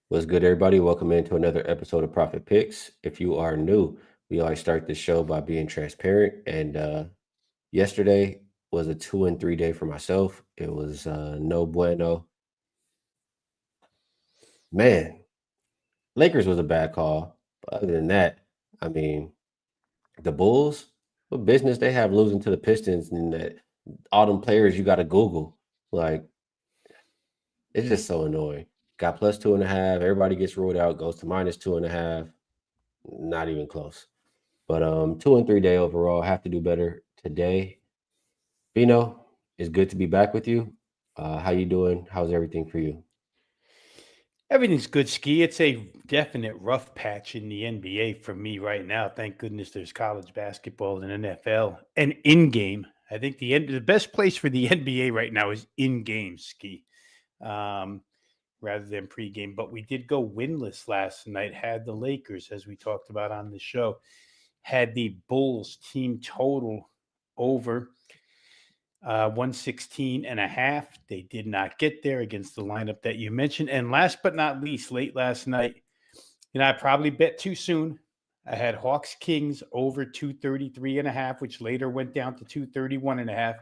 What's good, everybody? Welcome into another episode of Profit Picks. If you are new, we always start this show by being transparent. And yesterday was a 2-3 day for myself. It was no bueno. Man, Lakers was a bad call. But other than that, I mean, the Bulls, what business they have losing to the Pistons and that all them players you got to Google. Like, it's just so annoying. Got plus 2.5. Everybody gets ruled out, goes to minus 2.5. Not even close. But 2-3 day overall. Have to do better today. Veno, it's good to be back with you. How you doing? How's everything for you? Everything's good, Skee. It's a definite rough patch in the NBA for me right now. Thank goodness there's college basketball and NFL and in game. I think the best place for the NBA right now is in game, Skee, um, rather than pregame. But we did go winless last night. Had the Lakers, as we talked about on the show, had the Bulls team total over 116 and a half. They did not get there against the lineup that you mentioned. And last but not least, late last night, I probably bet too soon. I had Hawks Kings over 233 and a half, which later went down to 231 and a half.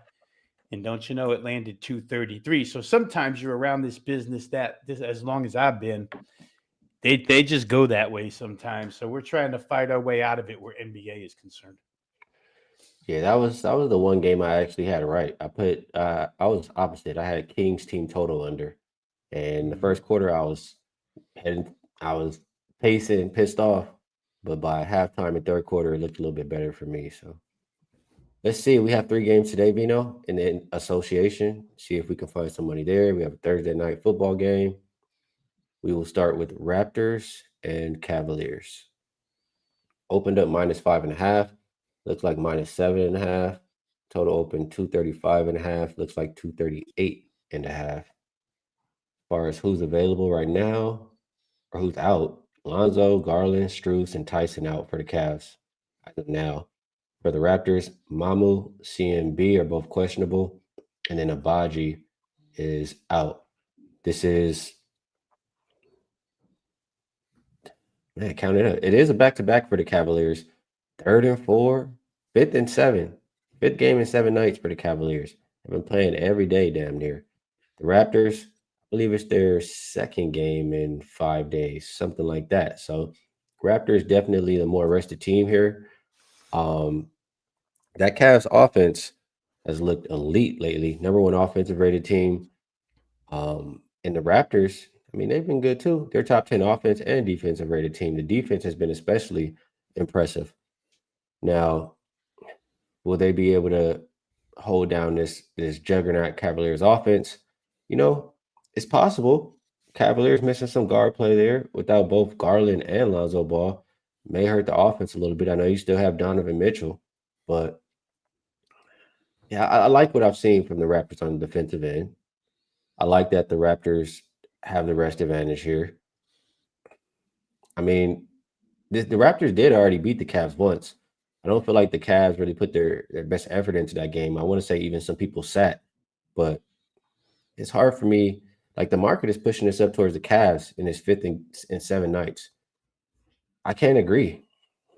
And don't you know, it landed 233. So sometimes you're around this business as long as I've been, they just go that way sometimes. So we're trying to fight our way out of it where NBA is concerned. Yeah, that was the one game I actually had right. I was opposite. I had Kings team total under. And the Mhm. first quarter I was pacing, pissed off. But by halftime and third quarter, it looked a little bit better for me. So let's see. We have 3 games today, Vino, and then association. See if we can find some money there. We have a Thursday night football game. We will start with Raptors and Cavaliers. Opened up -5.5. Looks like -7.5. Total open 235.5. Looks like 238.5. As far as who's available right now or who's out, Lonzo, Garland, Struce, and Tyson out for the Cavs as of now. For the Raptors, Mamu, CMB are both questionable, and then Abaji is out. This is Man, count it up. It is a back-to-back for the Cavaliers. Third and four, fifth and seven. Fifth game in 7 nights for the Cavaliers. They've been playing every day, damn near. The Raptors, I believe it's their second game in 5 days, something like that. So, Raptors definitely the more rested team here. Um, that Cavs offense has looked elite lately. Number one offensive rated team. And the Raptors, I mean, they've been good too. They're top 10 offense and defensive rated team. The defense has been especially impressive. Now, will they be able to hold down this juggernaut Cavaliers offense? You know, it's possible. Cavaliers missing some guard play there without both Garland and Lonzo Ball may hurt the offense a little bit. I know you still have Donovan Mitchell, but yeah, I like what I've seen from the Raptors on the defensive end. I like that the Raptors have the rest advantage here. I mean, the Raptors did already beat the Cavs once. I don't feel like the Cavs really put their best effort into that game. I want to say even some people sat, but it's hard for me. Like the market is pushing us up towards the Cavs in its fifth and 7 nights. I can't agree.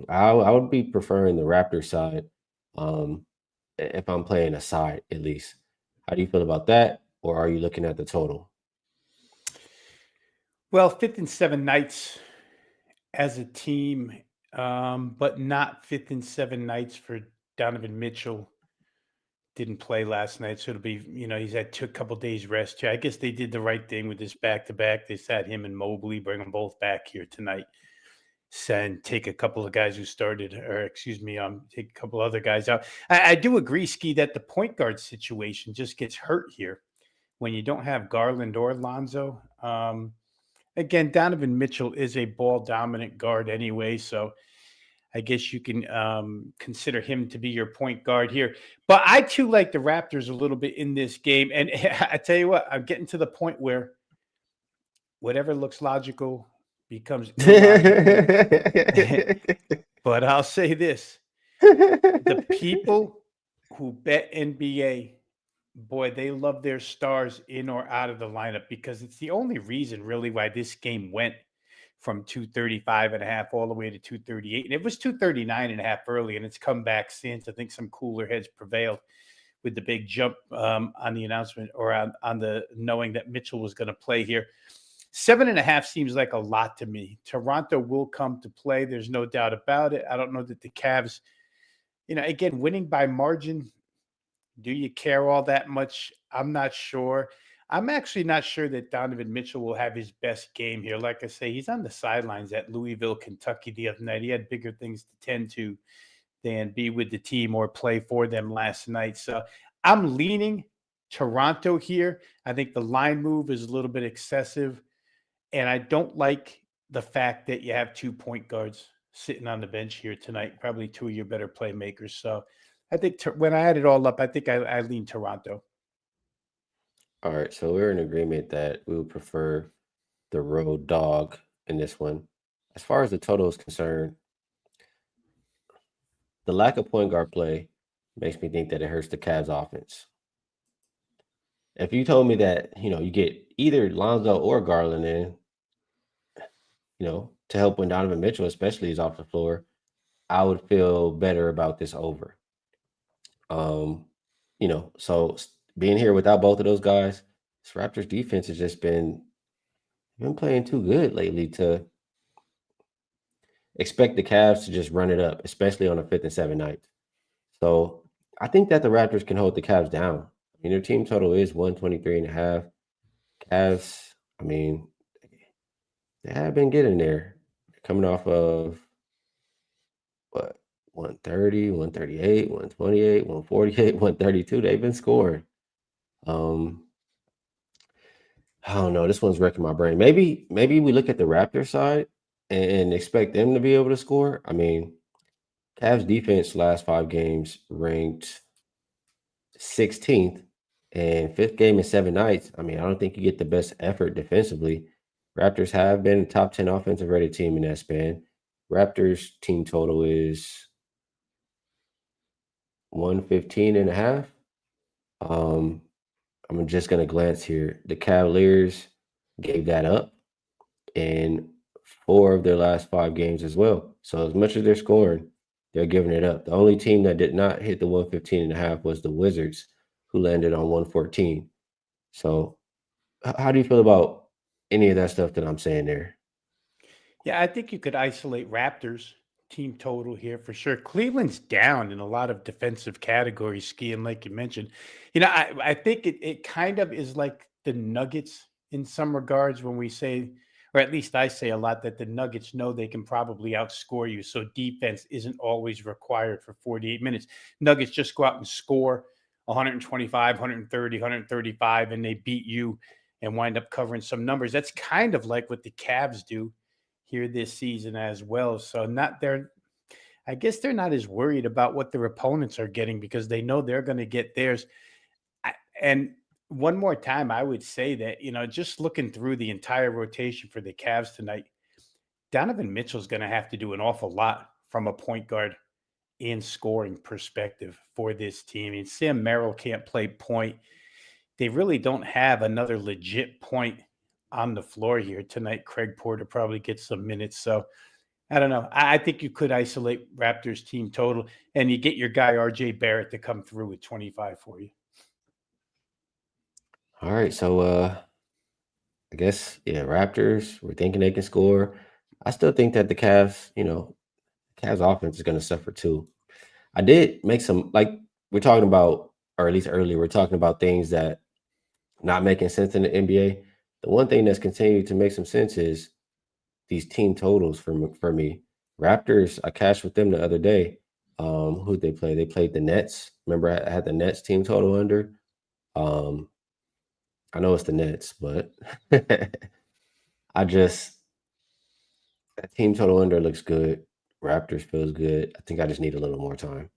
I would be preferring the Raptors side, um, if I'm playing a side at least. How do you feel about that, or are you looking at the total? Well, fifth and seven nights as a team, but not fifth and seven nights for Donovan Mitchell. Didn't play last night, so it'll be he's had took a couple days rest here. I guess they did the right thing with this back to back. They sat him and Mobley, bring them both back here tonight. Send take a couple of guys who started, or excuse me, take a couple other guys out. I do agree, Ski, that the point guard situation just gets hurt here when you don't have Garland or Lonzo. Again, Donovan Mitchell is a ball dominant guard anyway, so I guess you can consider him to be your point guard here. But I too like the Raptors a little bit in this game. And I tell you what, I'm getting to the point where whatever looks logical becomes illogical. But I'll say this, the people who bet NBA boy, they love their stars in or out of the lineup because it's the only reason really why this game went from 235 and a half all the way to 238. And it was 239 and a half early, and it's come back since. I think some cooler heads prevailed with the big jump on the announcement or on the knowing that Mitchell was going to play here. 7.5 seems like a lot to me. Toronto will come to play. There's no doubt about it. I don't know that the Cavs, again, winning by margin, do you care all that much? I'm not sure. I'm actually not sure that Donovan Mitchell will have his best game here. Like I say, he's on the sidelines at Louisville, Kentucky the other night. He had bigger things to tend to than be with the team or play for them last night. So I'm leaning Toronto here. I think the line move is a little bit excessive. And I don't like the fact that you have 2 point guards sitting on the bench here tonight, probably two of your better playmakers. So I think when I add it all up, I think I lean Toronto. All right, so we're in agreement that we would prefer the road dog in this one. As far as the total is concerned, the lack of point guard play makes me think that it hurts the Cavs offense. If you told me that, you get either Lonzo or Garland in, to help when Donovan Mitchell especially is off the floor, I would feel better about this over. Um, so being here without both of those guys, this Raptors defense has just been playing too good lately to expect the Cavs to just run it up, especially on a 5th and 7 night. So I think that the Raptors can hold the Cavs down. I mean, their team total is 123 and a half. Cavs, I mean, they have been getting there. They're coming off of what 130, 138, 128, 148, 132. They've been scoring. I don't know. This one's wrecking my brain. Maybe we look at the Raptors side and expect them to be able to score. I mean, Cavs defense last 5 games ranked 16th, and 5th game in 7 nights. I mean, I don't think you get the best effort defensively. Raptors have been a top 10 offensive rated team in that span. Raptors team total is 115 and a half. I'm just going to glance here. The Cavaliers gave that up in 4 of their last 5 games as well. So as much as they're scoring, they're giving it up. The only team that did not hit the 115 and a half was the Wizards, who landed on 114. So how do you feel about any of that stuff that I'm saying there? Yeah, I think you could isolate Raptors team total here for sure. Cleveland's down in a lot of defensive categories, skiing, like you mentioned. I think it kind of is like the Nuggets in some regards when we say, or at least I say a lot, that the Nuggets know they can probably outscore you. So defense isn't always required for 48 minutes. Nuggets just go out and score 125, 130, 135, and they beat you and wind up covering some numbers. That's kind of like what the Cavs do here this season as well. So not they're I guess they're not as worried about what their opponents are getting because they know they're going to get theirs. And one more time, I would say that, just looking through the entire rotation for the Cavs tonight, Donovan Mitchell's going to have to do an awful lot from a point guard and scoring perspective for this team. I mean, Sam Merrill can't play point. They really don't have another legit point on the floor here tonight. Craig Porter probably gets some minutes. So I don't know. I think you could isolate Raptors team total and you get your guy RJ Barrett to come through with 25 for you. All right, so I guess Raptors. We're thinking they can score. I still think that the Cavs, Cavs offense is going to suffer too. I did make some we're talking about, or at least earlier, we're talking about things that not making sense in the NBA. The one thing that's continued to make some sense is these team totals for me. Raptors, I cashed with them the other day. Who'd they play? They played the Nets. Remember, I had the Nets team total under. Um, I know it's the Nets, but I just that team total under looks good. Raptors feels good. I think I just need a little more time.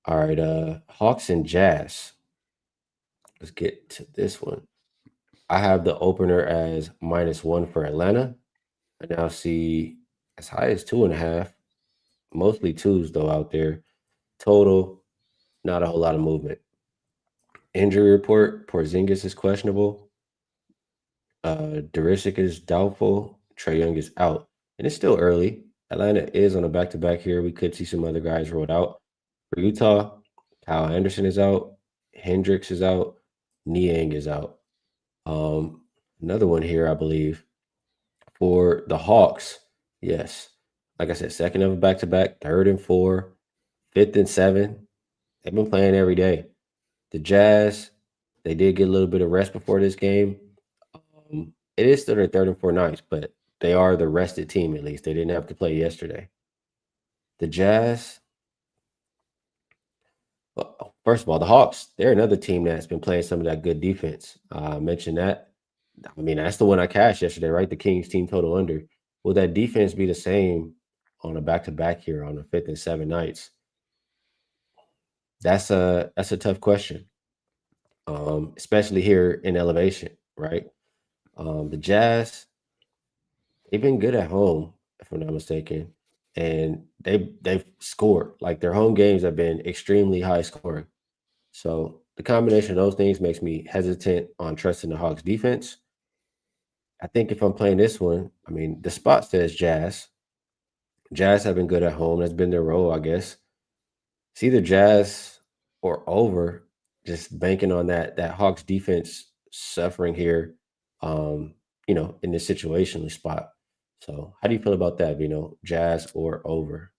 All right, Hawks and Jazz. Let's get to this one. I have the opener as -1 for Atlanta. I now see as high as 2.5, mostly twos though out there. Total, not a whole lot of movement. Injury report: Porzingis is questionable. Derisic is doubtful. Trae Young is out, and it's still early. Atlanta is on a back-to-back here. We could see some other guys rolled out. For Utah, Kyle Anderson is out. Hendricks is out. Niang is out. Um, Another one here, I believe, for the Hawks. Yes, like I said, second of a back-to-back, third and four, fifth and seven. They've been playing every day. The Jazz, they did get a little bit of rest before this game. It is still their third and four nights, but they are the rested team at least. They didn't have to play yesterday. The Jazz, well, first of all, the Hawks, they're another team that's been playing some of that good defense. I mentioned that. I mean, that's the one I cashed yesterday, right? The Kings team total under. Will that defense be the same on a back to back here on the fifth and seven nights? That's a tough question, especially here in elevation, right? The Jazz, they've been good at home, if I'm not mistaken, and they've scored. Like their home games have been extremely high scoring. So the combination of those things makes me hesitant on trusting the Hawks defense. I think if I'm playing this one, I mean the spot says Jazz. Jazz have been good at home. That's been their role, I guess. It's either Jazz or over. Just banking on that Hawks defense suffering here, in this situational spot. So, how do you feel about that? Jazz or over?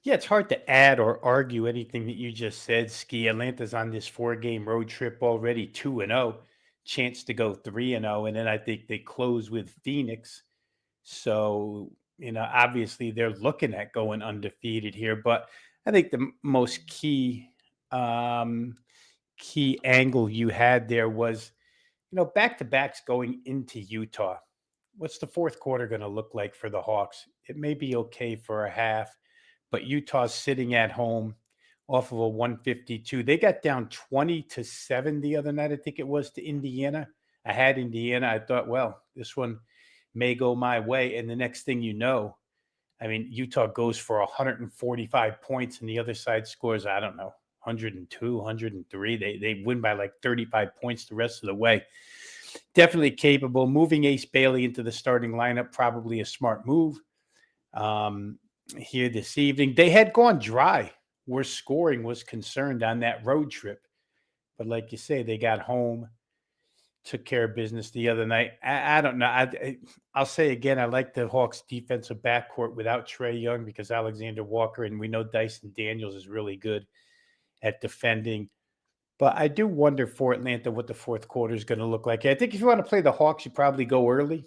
Yeah, it's hard to add or argue anything that you just said, Ski. Atlanta's on this 4 game road trip already, 2-0, chance to go 3-0. And then I think they close with Phoenix. So, obviously they're looking at going undefeated here. But I think the most um, key angle you had there was, back to backs going into Utah. What's the fourth quarter going to look like for the Hawks? It may be okay for a half, but Utah's sitting at home off of a 152. They got down 20-7 the other night, I think it was, to Indiana. I had Indiana. I thought, well, this one may go my way. And the next thing you know, I mean, Utah goes for 145 points and the other side scores, I don't know, 102, 103. They win by like 35 points the rest of the way. Definitely capable. Moving Ace Bailey into the starting lineup, probably a smart move. Here this evening, they had gone dry where scoring was concerned on that road trip. But like you say, they got home, took care of business the other night. I don't know. I'll say again, I like the Hawks' defensive backcourt without Trae Young because Alexander Walker and we know Dyson Daniels is really good at defending. But I do wonder for Atlanta what the fourth quarter is going to look like. I think if you want to play the Hawks, you probably go early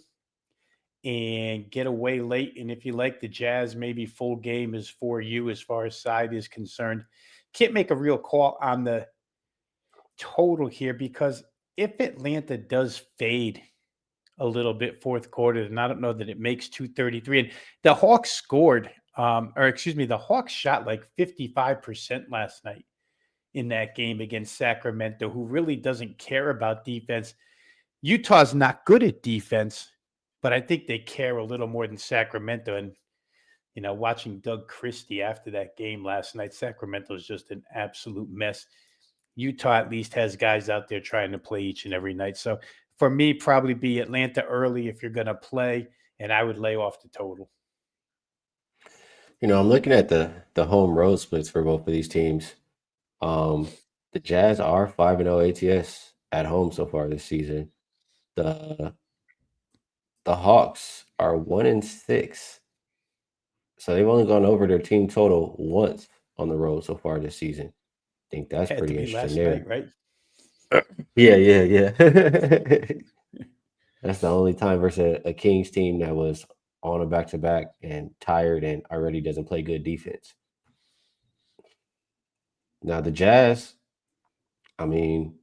and get away late. And if you like the Jazz, maybe full game is for you as far as side is concerned. Can't make a real call on the total here because if Atlanta does fade a little bit fourth quarter, then I don't know that it makes 233. And the Hawks scored, the Hawks shot like 55% last night in that game against Sacramento, who really doesn't care about defense. Utah's not good at defense, but I think they care a little more than Sacramento. And, watching Doug Christie after that game last night, Sacramento is just an absolute mess. Utah at least has guys out there trying to play each and every night. So for me, probably be Atlanta early if you're going to play, and I would lay off the total. I'm looking at the home road splits for both of these teams. The Jazz are 5-0 ATS at home so far this season. The the Hawks are 1-6. So they've only gone over their team total once on the road so far this season. I think that's Had to pretty be interesting last there. night, right? Yeah, yeah, yeah. That's the only time versus a Kings team that was on a back to back and tired and already doesn't play good defense. Now the Jazz, I mean,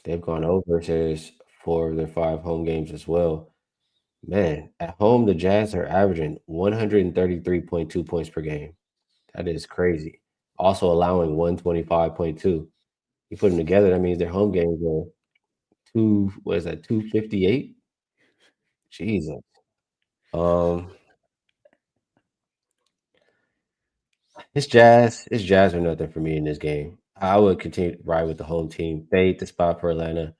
they've gone over says 4 of their 5 home games as well. Man, at home the Jazz are averaging 133.2 points per game. That is crazy. Also allowing 125.2. You put them together, that means their home games are what is that, 258? Jesus. Um, it's Jazz or nothing for me in this game. I would continue to ride with the home team. Fade the spot for Atlanta.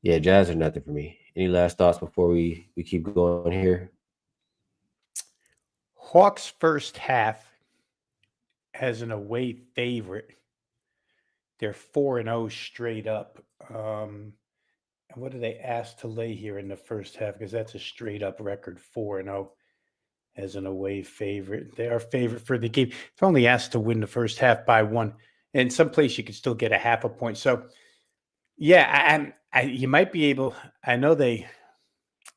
Yeah, Jazz are nothing for me. Any last thoughts before we keep going here? Hawks first half as an away favorite. They're 4-0 straight up. And what do they ask to lay here in the first half? Because that's a straight up record, 4-0 as an away favorite. They are favorite for the game. It's only asked to win the first half by one. And someplace you could still get a half a point. So yeah, you might be able. I know they.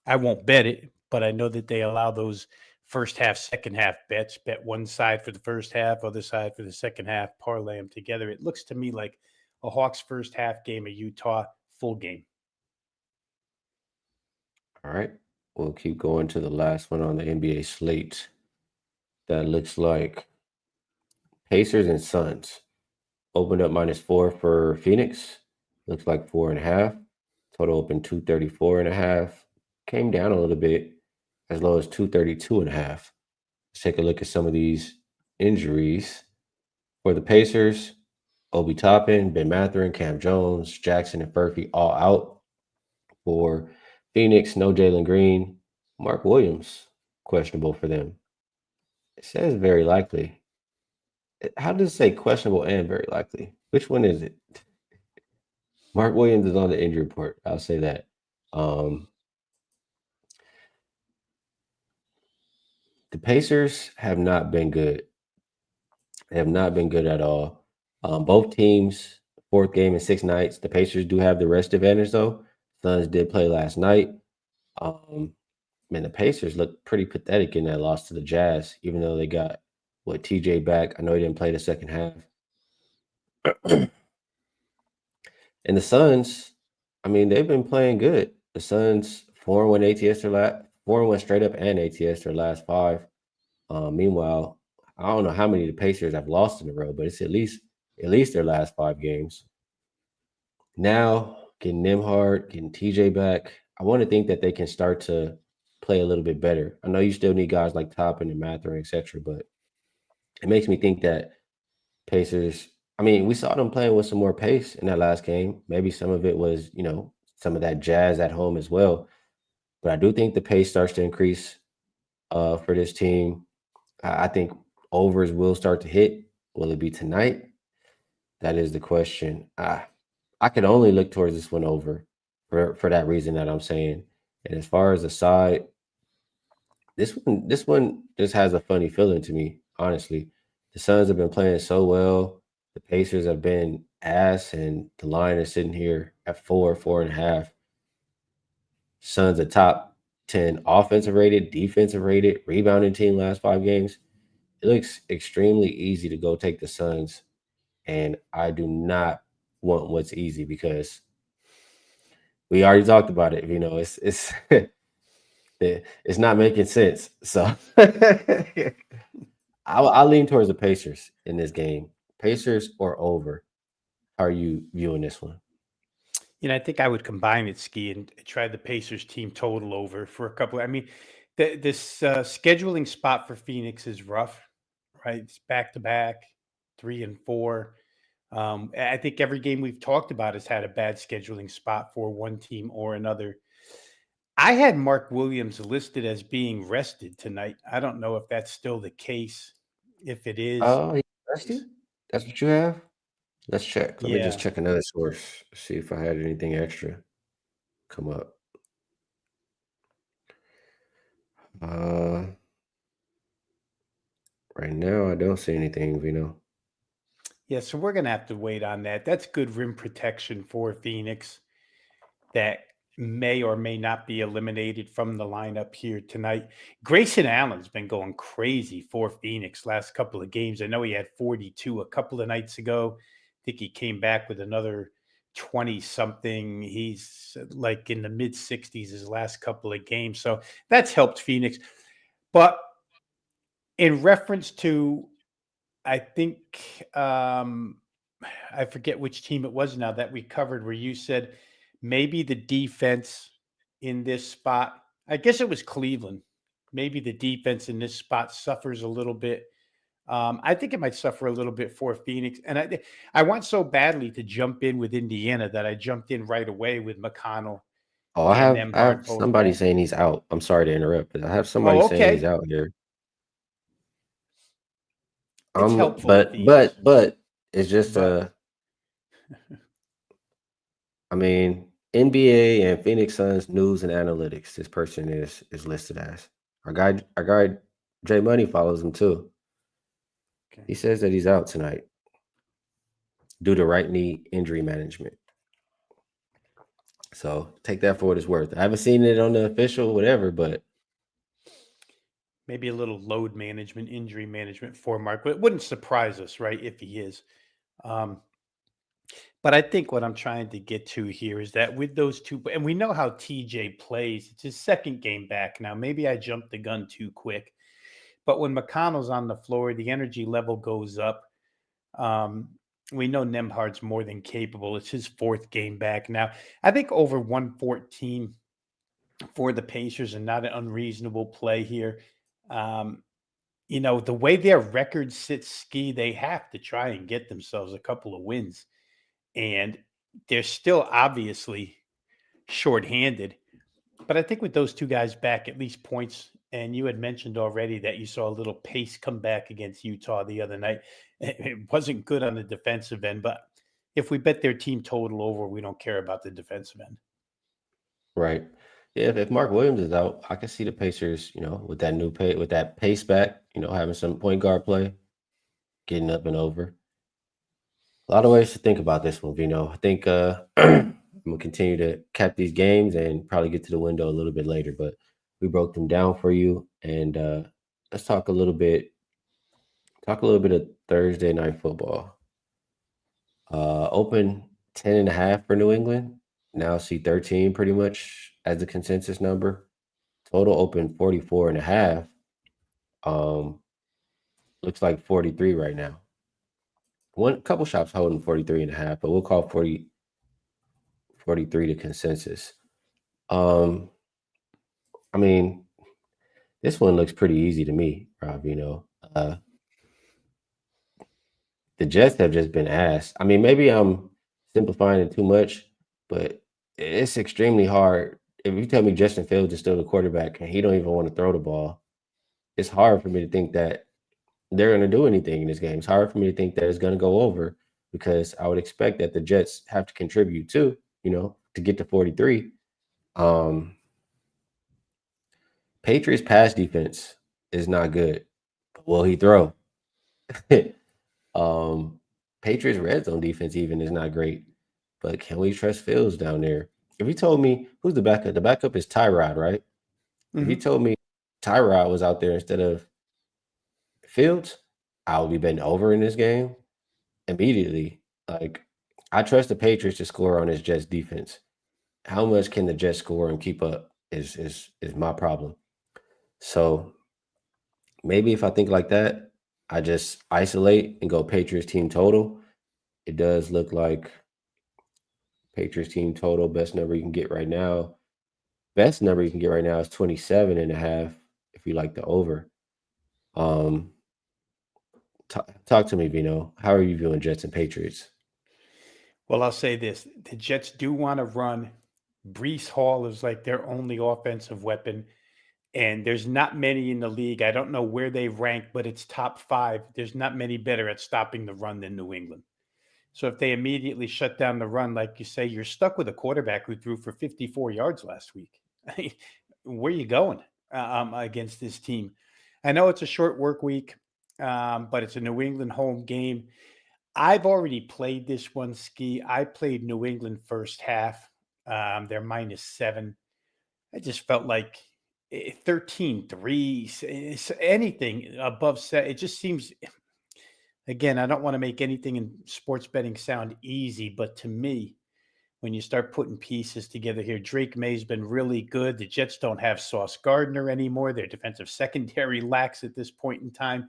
I won't bet it, but I know that they allow those first half, second half bets. Bet one side for the first half, other side for the second half. Parlay them together. It looks to me like a Hawks first half game, a Utah full game. All right. We'll keep going to the last one on the NBA slate. That looks like Pacers and Suns. Opened up -4 for Phoenix. Looks like 4.5. Total open 234.5. Came down a little bit, as low as 232.5. Let's take a look at some of these injuries. For the Pacers, Obi Toppin, Ben Mathurin, Cam Jones, Jackson, and Furphy all out. For Phoenix, no Jalen Green. Mark Williams, questionable for them. It says very likely. How does it say questionable and very likely? Which one is it? Mark Williams is on the injury report. I'll say that. Um, the Pacers have not been good. They have not been good at all. Both teams, fourth game in 6 nights. The Pacers do have the rest advantage, though. Suns did play last night. Um, Man, the Pacers look pretty pathetic in that loss to the Jazz, even though they got TJ back. I know he didn't play the second half. And the Suns, I mean, they've been playing good. The Suns 4-1 ATS their last 4-1 straight up and ATS their last five. Meanwhile, I don't know how many the Pacers have lost in a row, but it's at least their last 5 games. Now getting Nimhard, getting TJ back, I want to think that they can start to play a little bit better. I know you still need guys like Toppin and Mathurin, etc., but it makes me think that Pacers. I mean, we saw them playing with some more pace in that last game. Maybe some of it was, some of that Jazz at home as well. But I do think the pace starts to increase for this team. I think overs will start to hit. Will it be tonight? That is the question. I could only look towards this one over for that reason that I'm saying. And as far as the side, this one just has a funny feeling to me, honestly. The Suns have been playing so well. The Pacers have been ass, and the line is sitting here at 4.5. Suns a top 10 offensive rated, defensive rated, rebounding team last 5 games. It looks extremely easy to go take the Suns, and I do not want what's easy because we already talked about it. It's it's not making sense. So I lean towards the Pacers in this game. Pacers or over. How are you viewing this one? I think I would combine it, Skee, and try the Pacers team total over for a couple. I mean, this scheduling spot for Phoenix is rough, right? It's back to back, 3 and 4. I think every game we've talked about has had a bad scheduling spot for one team or another. I had Mark Williams listed as being rested tonight. I don't know if that's still the case. If it is, Oh, he rested? That's what you have? Let's check. Let me just yeah. check another source, see if I had anything extra come up. Uh, right now I don't see anything, Vino. Yeah, so we're gonna have to wait on that. That's good rim protection for Phoenix that may or may not be eliminated from the lineup here tonight. Grayson Allen's been going crazy for Phoenix last couple of games. I know he had 42 a couple of nights ago. I think he came back with another 20 something. He's like in the mid 60s his last couple of games. So that's helped Phoenix. But in reference to I think I forget which team it was now that we covered where you said maybe the defense in this spot. I guess it was Cleveland. Maybe the defense in this spot suffers a little bit I think it might suffer a little bit for Phoenix. And I want so badly to jump in with Indiana that I jumped in right away with McConnell Oh, and I Nembhard have both somebody back. saying he's out. I'm sorry to interrupt, but I have somebody Oh, saying he's okay. out here. It's helpful if But he is. it's just But I mean, NBA and Phoenix Suns news and analytics. This person is listed as our guy Jay Money follows him too. okay. He says that he's out tonight due to right knee injury management. So take that for what it's worth. I haven't seen it on the official whatever, but Maybe a little load management, injury management for Mark. But it wouldn't surprise us, right, if he is. Um, but I think what I'm trying to get to here is that with those two, and we know how TJ plays, it's his second game back now. Maybe I jumped the gun too quick. But when McConnell's on the floor, the energy level goes up. Um, we know Nemhard's more than capable. It's his fourth game back now. I think over 114 for the Pacers and not an unreasonable play here. Um, the way their record sits, Ski, they have to try and get themselves a couple of wins. And they're still obviously shorthanded. But I think with those two guys back, at least points, and you had mentioned already that you saw a little pace come back against Utah the other night. It wasn't good on the defensive end, but if we bet their team total over, we don't care about the defensive end. right. Yeah, if Mark Williams is out, I can see the Pacers, with that with that pace back, having some point guard play, getting up and over. A lot of ways to think about this one, Vino. I think I'm gonna continue to cap these games and probably get to the window a little bit later, but we broke them down for you. And let's talk a little bit of Thursday night football. Open 10.5 for New England. Now see 13 pretty much as the consensus number. Total open 44.5. Um, looks like 43 right now. One couple shops holding 43.5, but we'll call 43 the consensus. Um, I mean, this one looks pretty easy to me, Rob. The Jets have just been asked. I mean, maybe I'm simplifying it too much, but it's extremely hard. If you tell me Justin Fields is still the quarterback and he don't even want to throw the ball, it's hard for me to think that they're going to do anything in this game. It's hard for me to think that it's going to go over because I would expect that the Jets have to contribute too, to get to 43. Um, Patriots pass defense is not good. Will he throw? um, Patriots red zone defense even is not great. But can we trust Fields down there? If you told me who's the backup is Tyrod, right? If you Mhm. told me Tyrod was out there instead of Fields, I would be betting over in this game immediately. Like, I trust the Patriots to score on this Jets defense. How much can the Jets score and keep up is my problem. So maybe if I think like that, I just isolate and go Patriots team total. It does look like Patriots team total, best number you can get right now. Best number you can get right now is 27.5 if you like the over. Um, talk to me, Vino. How are you viewing Jets and Patriots? Well, I'll say this: the Jets do want to run. Brees Hall is like their only offensive weapon, and there's not many in the league. I don't know where they rank, but it's top five. There's not many better at stopping the run than New England. So if they immediately shut down the run, like you say, you're stuck with a quarterback who threw for 54 yards last week. Where are you going against this team? I know it's a short work week, but it's a New England home game. I've already played this one, Ski. I played New England first half. They're -7. I just felt like 13-3, anything above set. It just seems, again, I don't want to make anything in sports betting sound easy, but to me, when you start putting pieces together here, Drake May's been really good. The Jets don't have Sauce Gardner anymore. Their defensive secondary lacks at this point in time.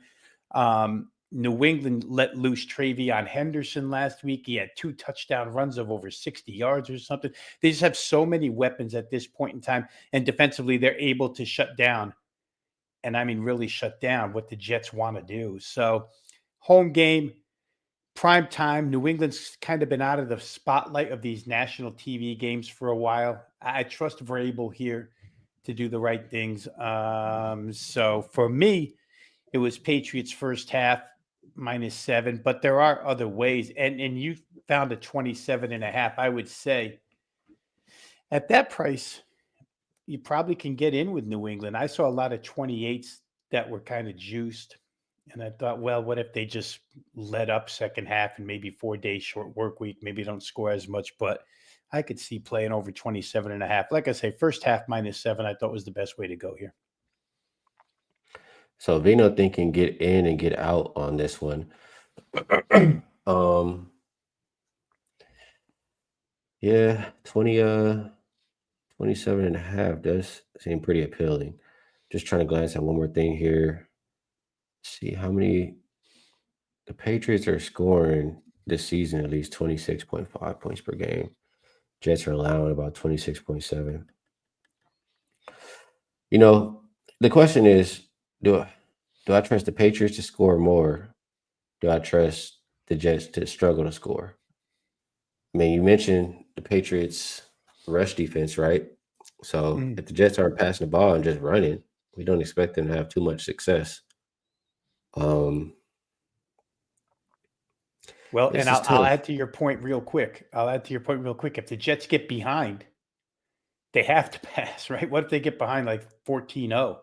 New England let loose Travion Henderson last week. He had 2 touchdown runs of over 60 yards or something. They just have so many weapons at this point in time. And defensively, they're able to shut down and I mean really shut down what the Jets want to do. So, home game, prime time. New England's kind of been out of the spotlight of these national TV games for a while. I trust Vrabel here to do the right things. So for me, it was Patriots first half -7, but there are other ways. And you found a 27.5. I would say at that price, you probably can get in with New England. I saw a lot of 28s that were kind of juiced. And I thought, well, what if they just let up second half and maybe 4 days short work week, maybe don't score as much, but I could see playing over 27.5. Like I say, first half -7, I thought was the best way to go here. So Vino thinking get in and get out on this one. um, yeah, 27.5 does seem pretty appealing. Just trying to glance at one more thing here. See how many the Patriots are scoring this season, at least 26.5 points per game. Jets are allowing about 26.7. You know, the question is, do I trust the Patriots to score more? Do I trust the Jets to struggle to score? I mean, you mentioned the Patriots rush defense, right? So Mm. if the Jets aren't passing the ball and just running, we don't expect them to have too much success. Um, Well, and this is I'll tough. add to your point real quick. I'll add to your point real quick. If the Jets get behind, they have to pass, right? What if they get behind like 14-0,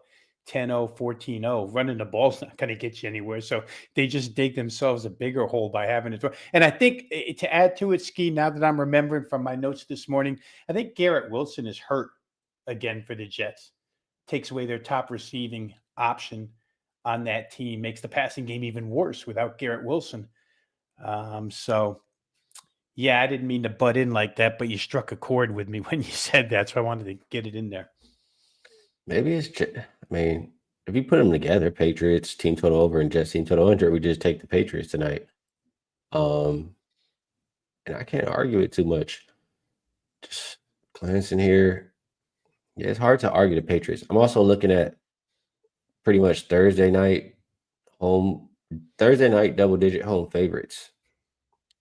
10-0, 14-0? Running the ball's not going to get you anywhere. So they just dig themselves a bigger hole by having to throw. And I think to add to it, Skee, now that I'm remembering from my notes this morning, I think Garrett Wilson is hurt again for the Jets. Takes away their top receiving option on that team, makes the passing game even worse without Garrett Wilson. So yeah, I didn't mean to butt in like that, but you struck a chord with me when you said that, so I wanted to get it in there. Maybe I mean, if you put them together, Patriots team total over and Jets team total under, we just take the Patriots tonight. Um, and I can't argue it too much. Just glancing here, yeah, it's hard to argue the Patriots. I'm also looking at pretty much home Thursday night double digit home favorites.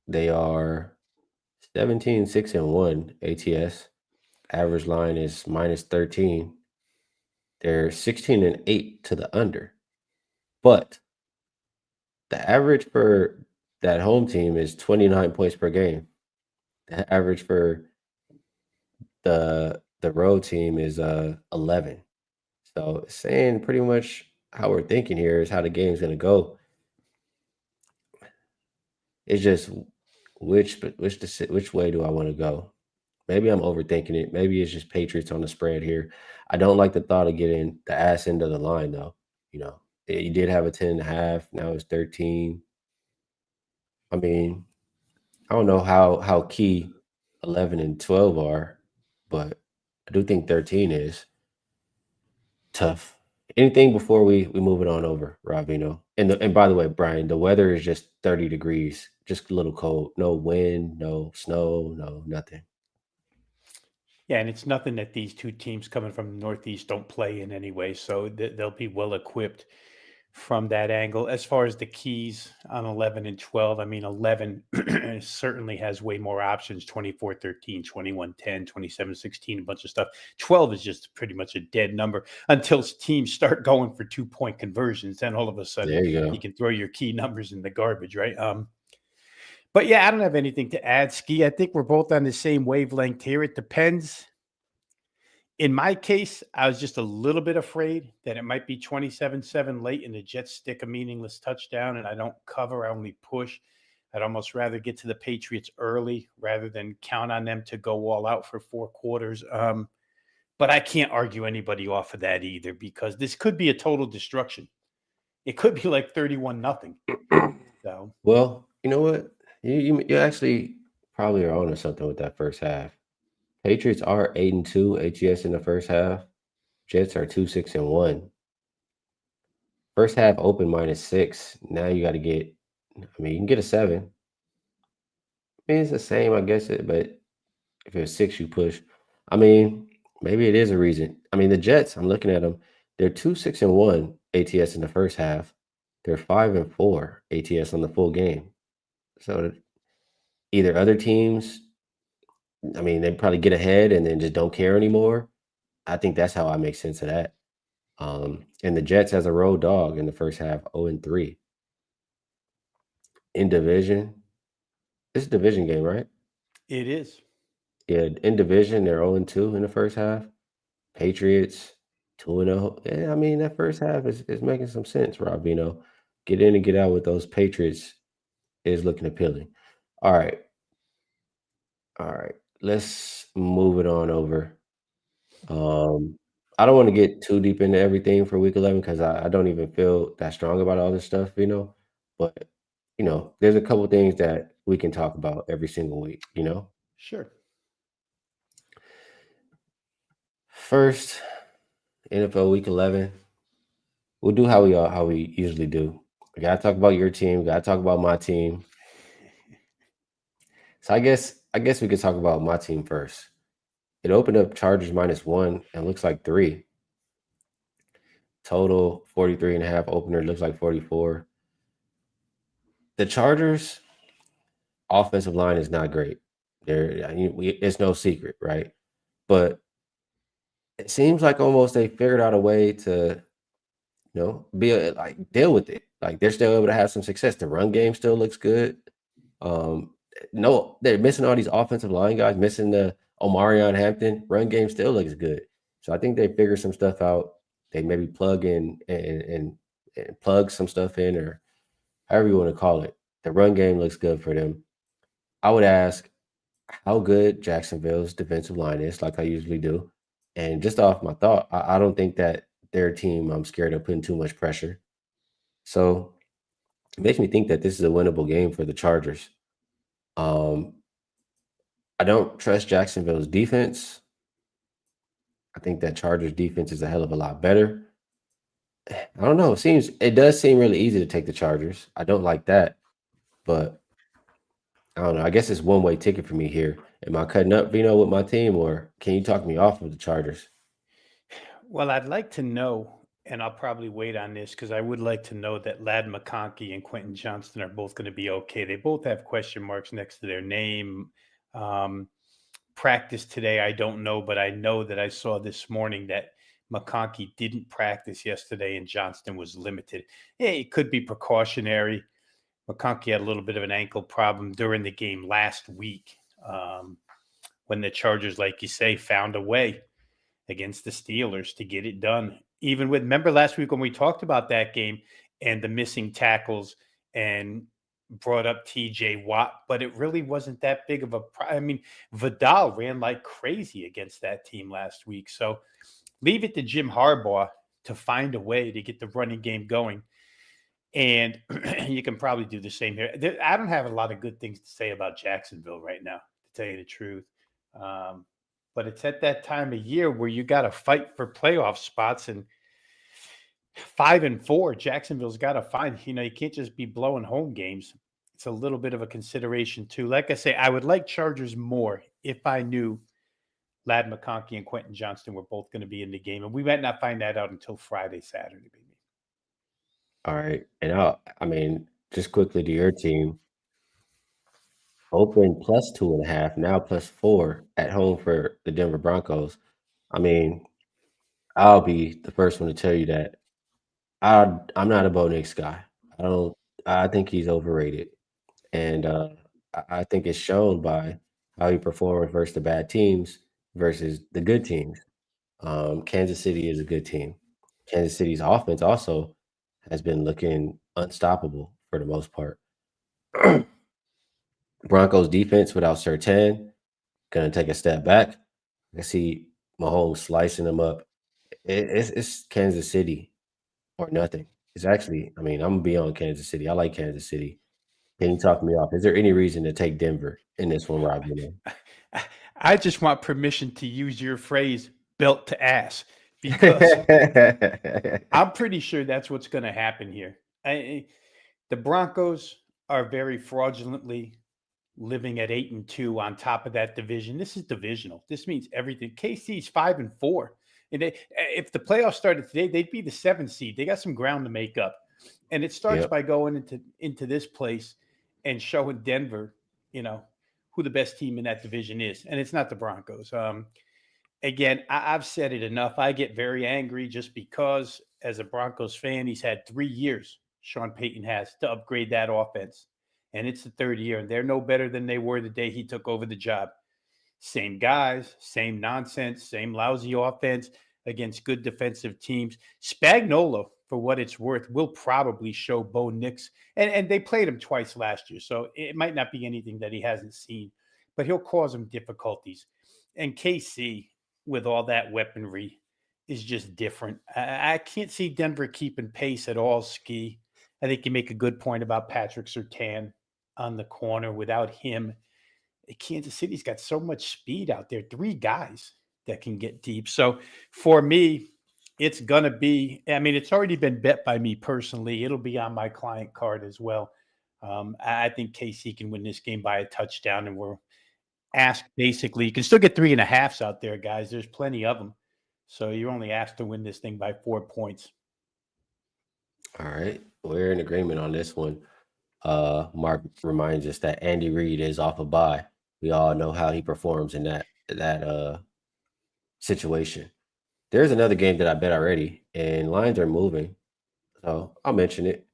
They are 17-6-1 ATS. Average line is -13. They're 16-8 to the under. But the average for that home team is 29 points per game. The average for the road team is 11. So it's saying pretty much how we're thinking here is how the game's gonna go. It's just which way do I want to go? Maybe I'm overthinking it. Maybe it's just Patriots on the spread here. I don't like the thought of getting the ass end of the line though. You did have a 10.5. Now it's 13. I mean, I don't know how key 11 and 12 are, but I do think 13 is tough. Anything before we move it on over, Rob Veno. And by the way, Brian, the weather is just 30 degrees, just a little cold. No wind, no snow, no nothing. Yeah, and it's nothing that these two teams coming from the Northeast don't play in anyway, so they'll be well equipped from that angle. As far as the keys on 11 and 12, I mean, 11 certainly has way more options: 24-13, 21-10, 27-16, a bunch of stuff. 12 is just pretty much a dead number until teams start going for 2-point conversions. Then all of a sudden, There you you go. can throw your key numbers in the garbage, right? But yeah, I don't have anything to add, Skee. I think we're both on the same wavelength here. It depends. In my case, I was just a little bit afraid that it might be 27-7 late and the Jets stick a meaningless touchdown and I don't cover, I only push. I'd almost rather get to the Patriots early rather than count on them to go all out for 4 quarters. But I can't argue anybody off of that either because this could be a total destruction. It could be like 31 nothing. So Well, you know what? You actually probably are onto something with that first half. Patriots are 8-2 ATS in the first half. Jets are 2-6-1. First half open -6. Now you got to get. I mean, you can get a 7. I mean, it's the same, I guess. But if it's 6, you push. I mean, maybe it is a reason. I mean, the Jets. I'm looking at them. They're 2-6-1 ATS in the first half. They're 5-4 ATS on the full game. So either other teams, I mean, they probably get ahead and then just don't care anymore. I think that's how I make sense of that. And the Jets as a road dog in the first half, 0-3 in division. It's a division game, right? It is. Yeah, in division, they're 0-2 in the first half. Patriots 2-0. Yeah, I mean, that first half is making some sense, Rob Veno. Get in and get out with those Patriots is looking appealing. All right. All right. Let's move it on over. Um, I don't want to get too deep into everything for week 11 because I don't even feel that strong about all this stuff, But, there's a couple things that we can talk about every single week. Sure. First, NFL week 11. We'll do how we usually do. We gotta talk about your team. Gotta talk about my team. So I guess we could talk about my team first. It opened up Chargers -1 and looks like 3. Total 43.5. Opener looks like 44. The Chargers offensive line is not great. It's no secret, right? But it seems like almost they figured out a way to deal with it. Like they're still able to have some success. The run game still looks good. Um, no, they're missing all these offensive line guys, missing the Omarion Hampton. Run game still looks good. So I think they figured some stuff out. They maybe plug in and plug some stuff in, or however you want to call it. The run game looks good for them. I would ask how good Jacksonville's defensive line is, like I usually do. And just off my thought, I don't think that their team, I'm scared of putting too much pressure. So it makes me think that this is a winnable game for the Chargers. Um, I don't trust Jacksonville's defense. I think that Chargers defense is a hell of a lot better. I don't know. It does seem really easy to take the Chargers. I don't like that, but I don't know. I guess it's one way ticket for me here. Am I cutting up, with my team, or can you talk me off of the Chargers? Well, I'd like to know, and I'll probably wait on this because I would like to know that Lad McConkey and Quentin Johnston are both going to be okay. They both have question marks next to their name. Um, Practice today, I don't know, but I know that I saw this morning that McConkey didn't practice yesterday and Johnston was limited. Hey, it could be precautionary. McConkey had a little bit of an ankle problem during the game last week when the Chargers, like you say, found a way against the Steelers to get it done. Even with, remember last week when we talked about that game and the missing tackles and brought up TJ Watt, but it really wasn't that big of a I mean, Vidal ran like crazy against that team last week. So leave it to Jim Harbaugh to find a way to get the running game going. And you can probably do the same here. I don't have a lot of good things to say about Jacksonville right now, to tell you the truth. Um, but it's at that time of year where you got to fight for playoff spots, and 5-4, Jacksonville's got to find. You can't just be blowing home games. It's a little bit of a consideration too. Like I say, I would like Chargers more if I knew Lad McConkey and Quentin Johnston were both going to be in the game, and we might not find that out until Friday, Saturday, maybe. All right. And I mean, just quickly to your team, open +2.5, now +4 at home for the Denver Broncos. I mean, I'll be the first one to tell you that I'm not a Bo Nix guy. I don't. I think he's overrated, and I think it's shown by how he performs versus the bad teams versus the good teams. Kansas City is a good team. Kansas City's offense also has been looking unstoppable for the most part. Broncos defense without Surtain gonna take a step back. I see Mahomes slicing them up. It's Kansas City or nothing. It's actually, I mean, I'm gonna be on Kansas City. I like Kansas City. Can you talk me off? Is there any reason to take Denver in this one, Rob? I just want permission to use your phrase "belt to ass" because I'm pretty sure that's what's going to happen here. The Broncos are very fraudulently living at 8-2 on top of that division. This is divisional. This means everything. KC's 5-4. If the playoffs started today, they'd be the 7th seed. They got some ground to make up. And it starts Yep. by going into this place and showing Denver, who the best team in that division is. And it's not the Broncos. Again, I've said it enough. I get very angry just because, as a Broncos fan, he's had 3 years, Sean Payton has, to upgrade that offense. And it's the third year, and they're no better than they were the day he took over the job. Same guys, same nonsense, same lousy offense against good defensive teams. Spagnuolo, for what it's worth, will probably show Bo Nix, and they played him twice last year, so it might not be anything that he hasn't seen, but he'll cause him difficulties. And KC, with all that weaponry, is just different. I can't see Denver keeping pace at all, Skee. I think you make a good point about Patrick Surtain on the corner. Without him, Kansas City's got so much speed out there, 3 guys that can get deep. So for me, it's going to be, it's already been bet by me personally. It'll be on my client card as well. I think KC can win this game by a touchdown, and we're asked basically, you can still get 3.5s out there, guys. There's plenty of them. So you're only asked to win this thing by 4 points. All right. We're in agreement on this one. Mark reminds us that Andy Reid is off a bye. We all know how he performs in that situation. There's another game that I bet already, and lines are moving, so I'll mention it.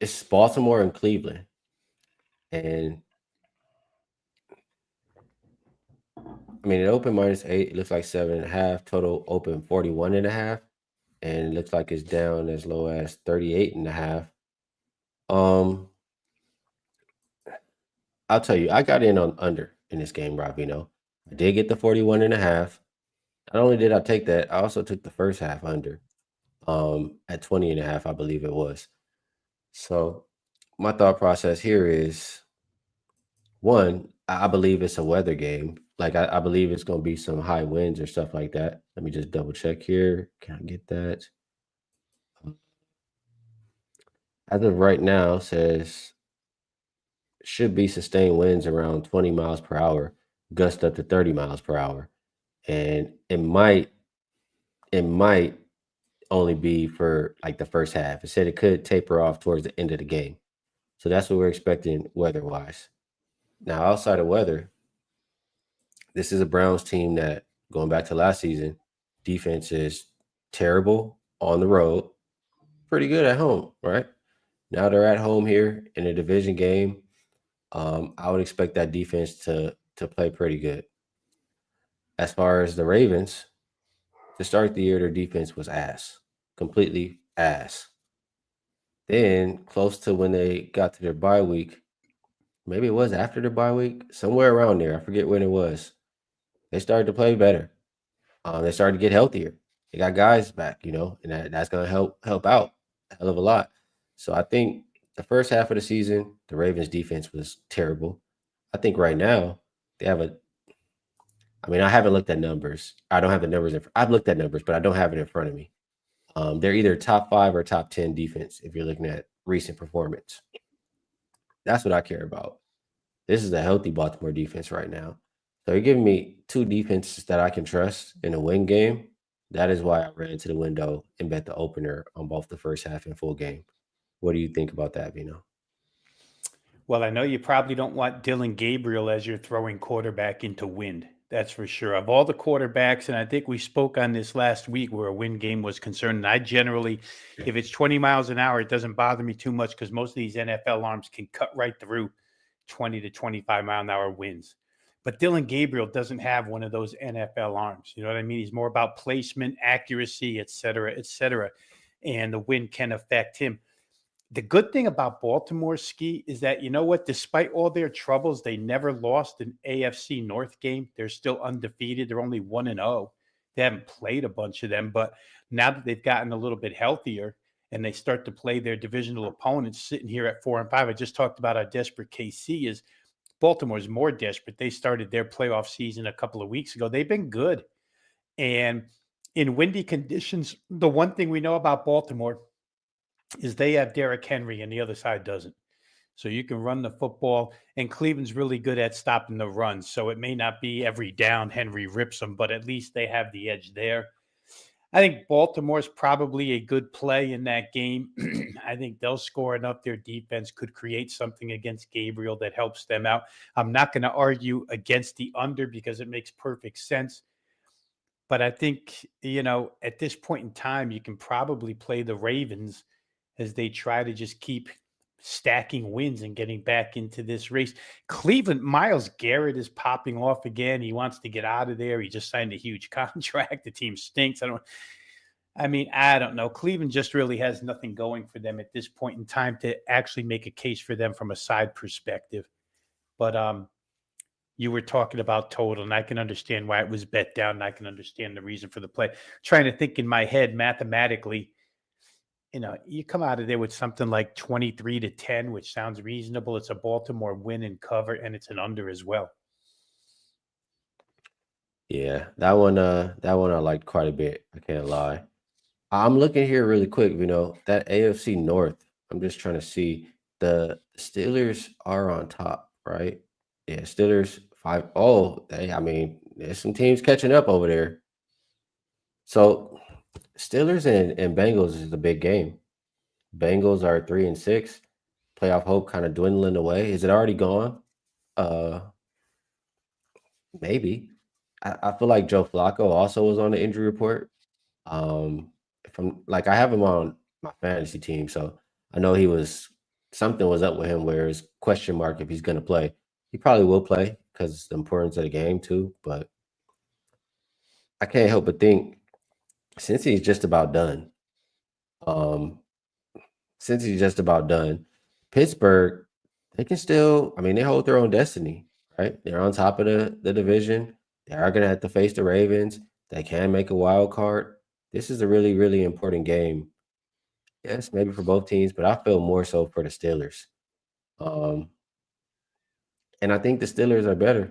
It's Baltimore and Cleveland, and it opened -8. It looks like 7.5. Total open 41.5, and it looks like it's down as low as 38.5. I'll tell you, I got in on under in this game, Rob Veno. I did get the 41.5. Not only did I take that, I also took the first half under at 20.5, I believe it was. So my thought process here is, one, I believe it's a weather game. Like I believe it's gonna be some high winds or stuff like that. Let me just double check here. Can I get that? As of right now, says should be sustained winds around 20 miles per hour, gust up to 30 miles per hour. And it might only be for like the first half. It said it could taper off towards the end of the game. So that's what we're expecting weather-wise. Now, outside of weather, this is a Browns team that, going back to last season, defense is terrible on the road, pretty good at home, right? Now they're at home here in a division game. I would expect that defense to play pretty good. As far as the Ravens, to start the year, their defense was ass, completely ass. Then, close to when they got to their bye week, maybe it was after their bye week, somewhere around there. I forget when it was. They started to play better. They started to get healthier. They got guys back, and that's going to help out a hell of a lot. So I think the first half of the season, the Ravens defense was terrible. I think right now they have I haven't looked at numbers. I don't have the numbers. I've looked at numbers, but I don't have it in front of me. They're either top 5 or top 10 defense if you're looking at recent performance. That's what I care about. This is a healthy Baltimore defense right now. So you're giving me 2 defenses that I can trust in a win game. That is why I ran to the window and bet the opener on both the first half and full game. What do you think about that, Vino? Well, I know you probably don't want Dylan Gabriel as your throwing quarterback into wind. That's for sure. Of all the quarterbacks, and I think we spoke on this last week where a wind game was concerned. And I generally, if it's 20 miles an hour, it doesn't bother me too much because most of these NFL arms can cut right through 20 to 25 mile an hour winds. But Dylan Gabriel doesn't have one of those NFL arms. You know what I mean? He's more about placement, accuracy, et cetera, et cetera. And the wind can affect him. The good thing about Baltimore, Skee, is that, you know what? Despite all their troubles, they never lost an AFC North game. They're still undefeated. They're only 1-0. They haven't played a bunch of them, but now that they've gotten a little bit healthier and they start to play their divisional opponents sitting here at 4-5, I just talked about how desperate KC is. Baltimore's more desperate. They started their playoff season a couple of weeks ago. They've been good. And in windy conditions, the one thing we know about Baltimore is they have Derrick Henry and the other side doesn't. So you can run the football, and Cleveland's really good at stopping the run. So it may not be every down Henry rips them, but at least they have the edge there. I think Baltimore's probably a good play in that game. I think they'll score enough. Their defense could create something against Gabriel that helps them out. I'm not going to argue against the under because it makes perfect sense. But I think, at this point in time, you can probably play the Ravens as they try to just keep stacking wins and getting back into this race. Cleveland, Myles Garrett is popping off again. He wants to get out of there. He just signed a huge contract. The team stinks. I don't know. Cleveland just really has nothing going for them at this point in time to actually make a case for them from a side perspective. But you were talking about total, and I can understand why it was bet down, and I can understand the reason for the play. Trying to think in my head mathematically, you come out of there with something like 23-10, which sounds reasonable. It's a Baltimore win and cover, and it's an under as well. Yeah, that one I liked quite a bit. I can't lie. I'm looking here really quick, that AFC North. I'm just trying to see the Steelers are on top, right? Yeah, Steelers five. Oh, there's some teams catching up over there. So Steelers and Bengals is the big game. Bengals are 3-6. Playoff hope kind of dwindling away. Is it already gone? Uh, maybe. I feel like Joe Flacco also was on the injury report. If I'm like I have him on my fantasy team, so I know something was up with him where it's question mark if he's gonna play. He probably will play because the importance of the game too. But I can't help but think since he's just about done, um, since he's just about done, Pittsburgh, they can still, they hold their own destiny, right? They're on top of the division. They are gonna have to face the Ravens. They can make a wild card. This is a really, really important game. Yes, maybe for both teams, but I feel more so for the Steelers. Um, and I think the Steelers are better.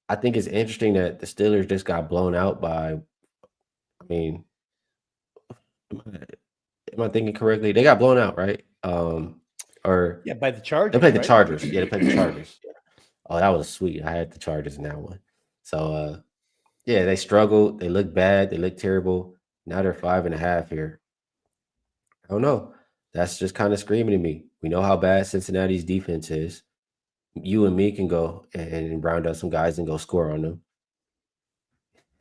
I think it's interesting that the Steelers just got blown out by, I mean, am I thinking correctly? They got blown out, right? Or Yeah, by the they Chargers, played the right? Chargers. Yeah, they played the Chargers. Yeah. Oh, that was sweet. I had the Chargers in that one. So, yeah, they struggled. They looked bad. They looked terrible. Now they're 5.5 here. I don't know. That's just kind of screaming at me. We know how bad Cincinnati's defense is. You and me can go and round up some guys and go score on them.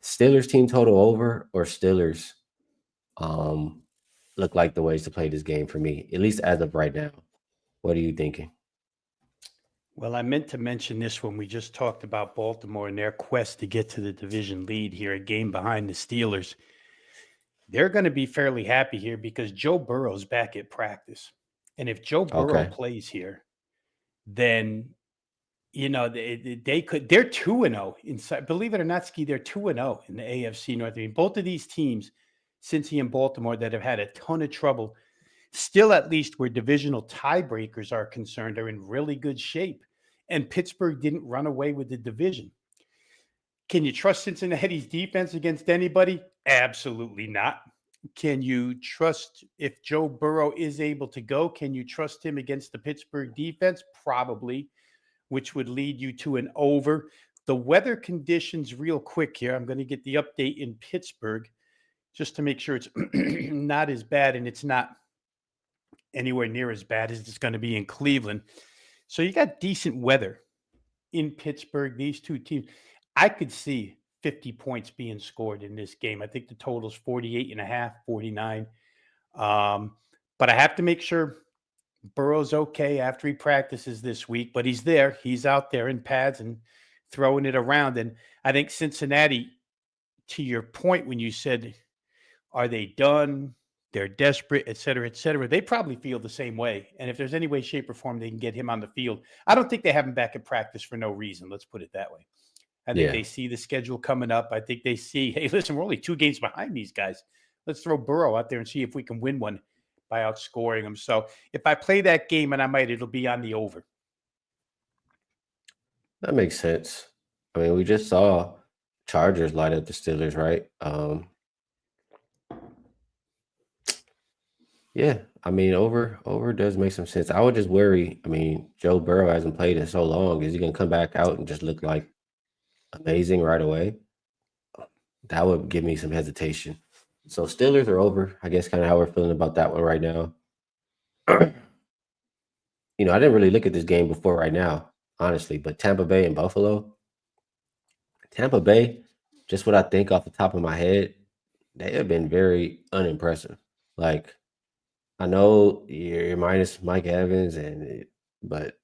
Steelers team total over or Steelers um look like the ways to play this game for me, at least as of right now. What are you thinking? Well, I meant to mention this when we just talked about Baltimore and their quest to get to the division lead here, a game behind the Steelers. They're going to be fairly happy here because Joe Burrow's back at practice. And if Joe Burrow Okay. plays here, then they could. They're 2-0 inside. Believe it or not, Skee, they're 2-0 in the AFC North. I mean, both of these teams, Cincy and Baltimore, that have had a ton of trouble, still at least where divisional tiebreakers are concerned, are in really good shape. And Pittsburgh didn't run away with the division. Can you trust Cincinnati's defense against anybody? Absolutely not. Can you trust if Joe Burrow is able to go? Can you trust him against the Pittsburgh defense? Probably, which would lead you to an over. The weather conditions, real quick here. I'm going to get the update in Pittsburgh just to make sure it's not as bad, and it's not anywhere near as bad as it's going to be in Cleveland. So you got decent weather in Pittsburgh. These two teams, I could see 50 points being scored in this game. I think the total is 48.5, 49. But I have to make sure Burrow's okay after he practices this week, but he's there. He's out there in pads and throwing it around. And I think Cincinnati, to your point, when you said, are they done? They're desperate, et cetera, et cetera. They probably feel the same way. And if there's any way, shape, or form they can get him on the field, I don't think they have him back at practice for no reason. Let's put it that way. I think Yeah. they see the schedule coming up. I think they see, hey, listen, we're only 2 games behind these guys. Let's throw Burrow out there and see if we can win one by outscoring them. So if I play that game, and I might, it'll be on the over. That makes sense. We just saw Chargers light up the Steelers, right? Yeah, over does make some sense. I would just worry. Joe Burrow hasn't played in so long. Is he gonna come back out and just look like amazing right away? That would give me some hesitation. So Steelers are over. I guess kind of how we're feeling about that one right now. I didn't really look at this game before right now, honestly, but Tampa Bay and Buffalo. Tampa Bay, just what I think off the top of my head, they have been very unimpressive. Like, I know you're minus Mike Evans, but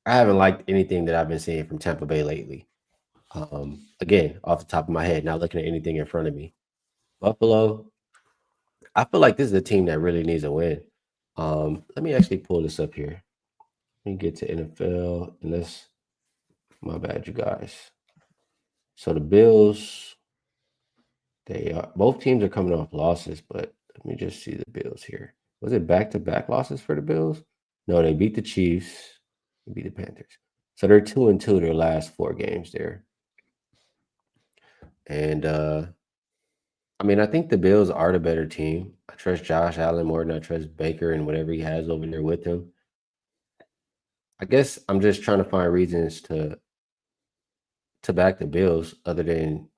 I haven't liked anything that I've been seeing from Tampa Bay lately. Again, off the top of my head, not looking at anything in front of me. Buffalo, I feel like this is a team that really needs a win. Let me actually pull this up here. Let me get to NFL, and let's. My bad, you guys. So the Bills, they are both teams are coming off losses, but let me just see the Bills here. Was it back-to-back losses for the Bills? No, they beat the Chiefs. They beat the Panthers. So they're 2-2 their last 4 games there. And I mean, I think the Bills are the better team. I trust Josh Allen more than I trust Baker and whatever he has over there with him. I guess I'm just trying to find reasons to back the Bills other than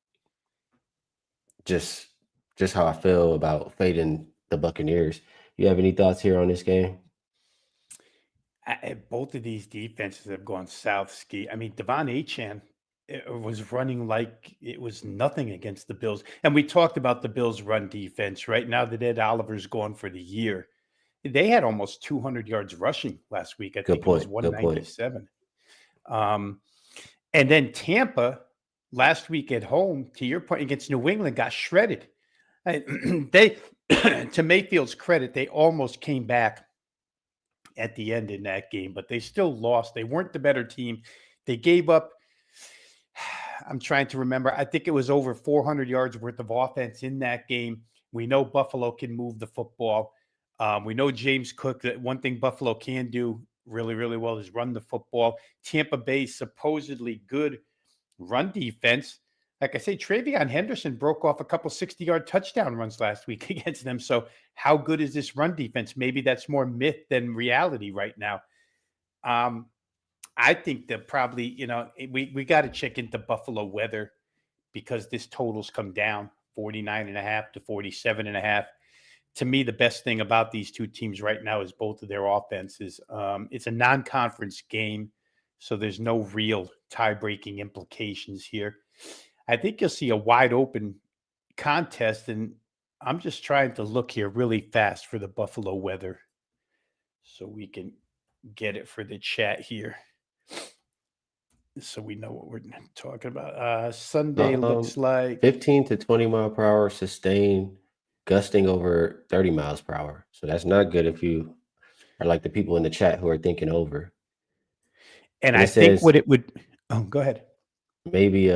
just just how I feel about fading the Buccaneers. You have any thoughts here on this game? Both of these defenses have gone south. Ski. I mean, Devon Achan was running like it was nothing against the Bills, and we talked about the Bills' run defense. Right now that Ed Oliver's gone for the year, they had almost 200 yards rushing last week. I Good think it was point. Good point. 197. Um, and then Tampa last week at home, to your point, against New England, got shredded. They, to Mayfield's credit, they almost came back at the end in that game, but they still lost. They weren't the better team. They gave up. I'm trying to remember. I think it was over 400 yards worth of offense in that game. We know Buffalo can move the football. We know James Cook. That one thing Buffalo can do really, really well is run the football. Tampa Bay supposedly good run defense. Like I say, Travion Henderson broke off a couple 60-yard touchdown runs last week against them. So how good is this run defense? Maybe that's more myth than reality right now. I think that probably, we got to check into Buffalo weather because this totals come down 49.5 to 47.5. To me, the best thing about these two teams right now is both of their offenses. It's a non-conference game, so there's no real tie-breaking implications here. I think you'll see a wide open contest, and I'm just trying to look here really fast for the Buffalo weather so we can get it for the chat here so we know what we're talking about. Sunday looks like 15 to 20 mile per hour sustained, gusting over 30 miles per hour. So that's not good if you are like the people in the chat who are thinking over. and And I it think says what it would go ahead. maybe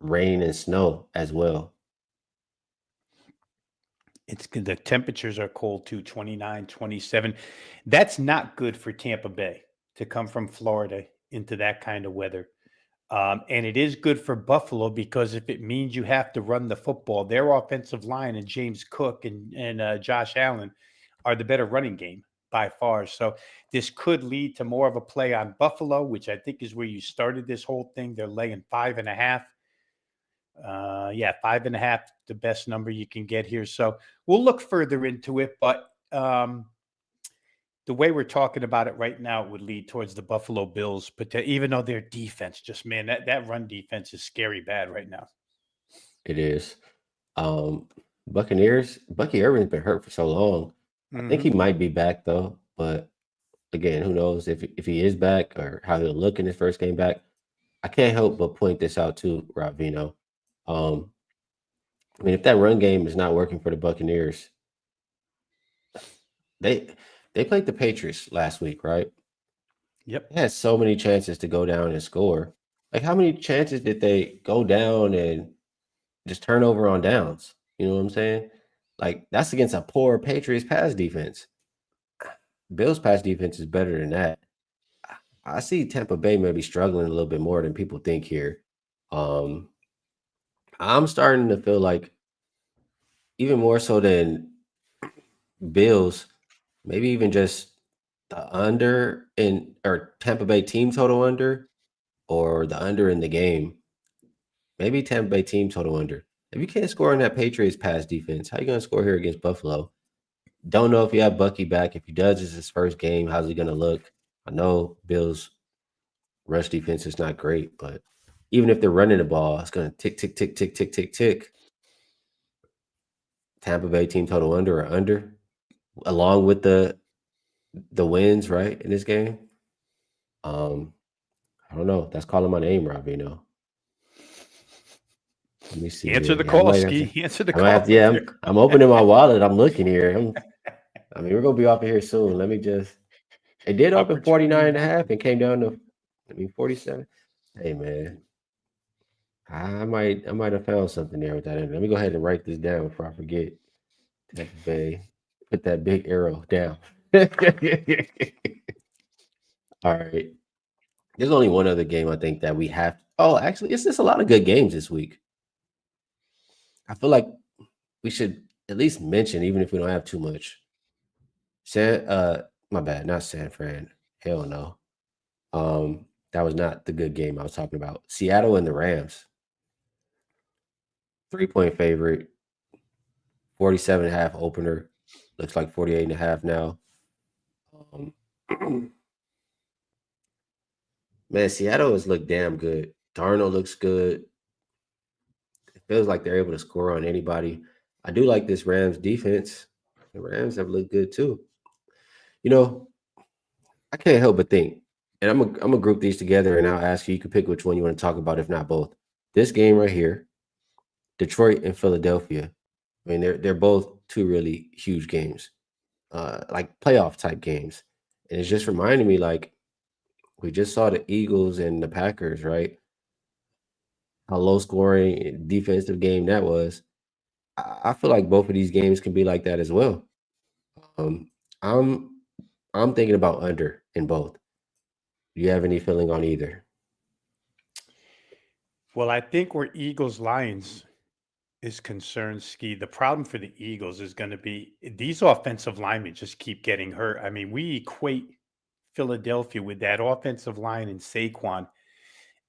rain and snow as well. It's the temperatures are cold too, 29, 27. That's not good for Tampa Bay to come from Florida into that kind of weather. And it is good for Buffalo because if it means you have to run the football, their offensive line and James Cook and Josh Allen are the better running game by far. So this could lead to more of a play on Buffalo, which I think is where you started this whole thing. They're laying 5.5. Yeah, 5.5, the best number you can get here. So we'll look further into it, but the way we're talking about it right now would lead towards the Buffalo Bills, but even though their defense, just man, that run defense is scary bad right now. It is. Buccaneers, Bucky Irvin's been hurt for so long. I think he Hmm. might be back though, but again, who knows if he is back or how he'll look in his first game back. I can't help but point this out too, Rob Veno. Um, I mean, if that run game is not working for the Buccaneers, they they played the Patriots last week, right? Yep. They had so many chances to go down and score. Like, how many chances did they go down and just turn over on downs? You know what I'm saying? Like, that's against a poor Patriots pass defense. Bills pass defense is better than that. I see Tampa Bay maybe struggling a little bit more than people think here. Um, I'm starting to feel like even more so than Bills, maybe even just the under in or Tampa Bay team total under or the under in the game. Maybe Tampa Bay team total under. If you can't score on that Patriots pass defense, how you gonna score here against Buffalo? Don't know if you have Bucky back. If he does, it's his first game. How's he gonna look? I know Bills rush defense is not great, but even if they're running the ball, it's gonna tick, tick, tick, tick, tick, tick, tick. Tampa Bay team total under, along with the wins, right, in this game. I don't know. That's calling my name, Rob Veno. Let me see Answer here. the Yeah, I call, might have to. Skee. Answer the I might have call. to. Yeah, I'm opening my wallet. I'm looking here. I mean, we're gonna be off of here soon. Let me just. It did open Opportunity 49 and a knocking. half and came down to, 47. Hey man, I might have found something there with that. Let me go ahead and write this down before I forget. Tampa Bay. Put that big arrow down. All right. There's only one other game I think that we have. Oh, actually, it's just a lot of good games this week. I feel like we should at least mention, even if we don't have too much. My bad, not San Fran. Hell no. That was not the good game I was talking about. Seattle and the Rams. 3-point favorite, 47 and a half opener. Looks like 48 and a half now. Um, man, Seattle has looked damn good. Darnold looks good. It feels like they're able to score on anybody. I do like this Rams defense. The Rams have looked good too. You know, I can't help but think, and I'm gonna group these together, and I'll ask you. You can pick which one you want to talk about, if not both. This game right here, Detroit and Philadelphia. I mean, they're both two really huge games, like playoff type games, and it's just reminding me, like, we just saw the Eagles and the Packers, right? How low scoring defensive game that was. I feel like both of these games can be like that as well. Um, I'm I'm thinking about under in both. Do you have any feeling on either? Well, I think where Eagles Lions is concerned, Ski, the problem for the Eagles is going to be these offensive linemen just keep getting hurt. I mean, we equate Philadelphia with that offensive line and Saquon,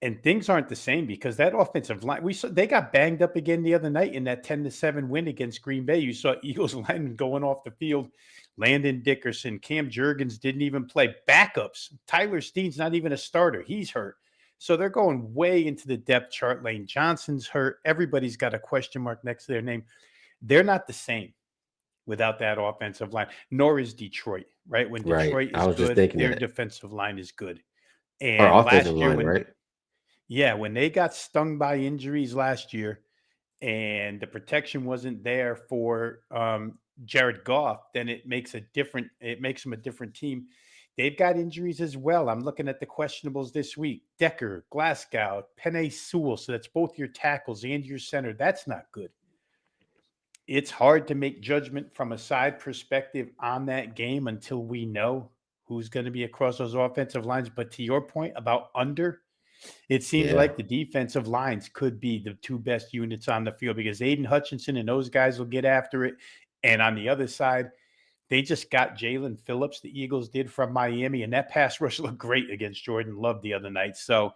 and things aren't the same because that offensive line we saw they got banged up again the other night in that 10-7 win against Green Bay. You saw Eagles linemen going off the field. Landon Dickerson, Cam Jurgens didn't even play. Backups. Tyler Steen's not even a starter. He's hurt. So they're going way into the depth chart. Lane Johnson's hurt. Everybody's got a question mark next to their name. They're not the same without that offensive line, nor is Detroit, right? When Right. Detroit I is was just good, thinking their that. defensive line is good. Or And offensive last year, line, right? when they got stung by injuries last year and the protection wasn't there for Jared Goff, then it makes them a different team. They've got injuries as well. I'm looking at the questionables this week. Decker, Glasgow, Penei Sewell. So that's both your tackles and your center. That's not good. It's hard to make judgment from a side perspective on that game until we know who's going to be across those offensive lines. But to your point about under, it seems Yeah. like the defensive lines could be the two best units on the field because Aiden Hutchinson and those guys will get after it. And on the other side, they just got Jalen Phillips, the Eagles did from Miami, and that pass rush looked great against Jordan Love the other night. So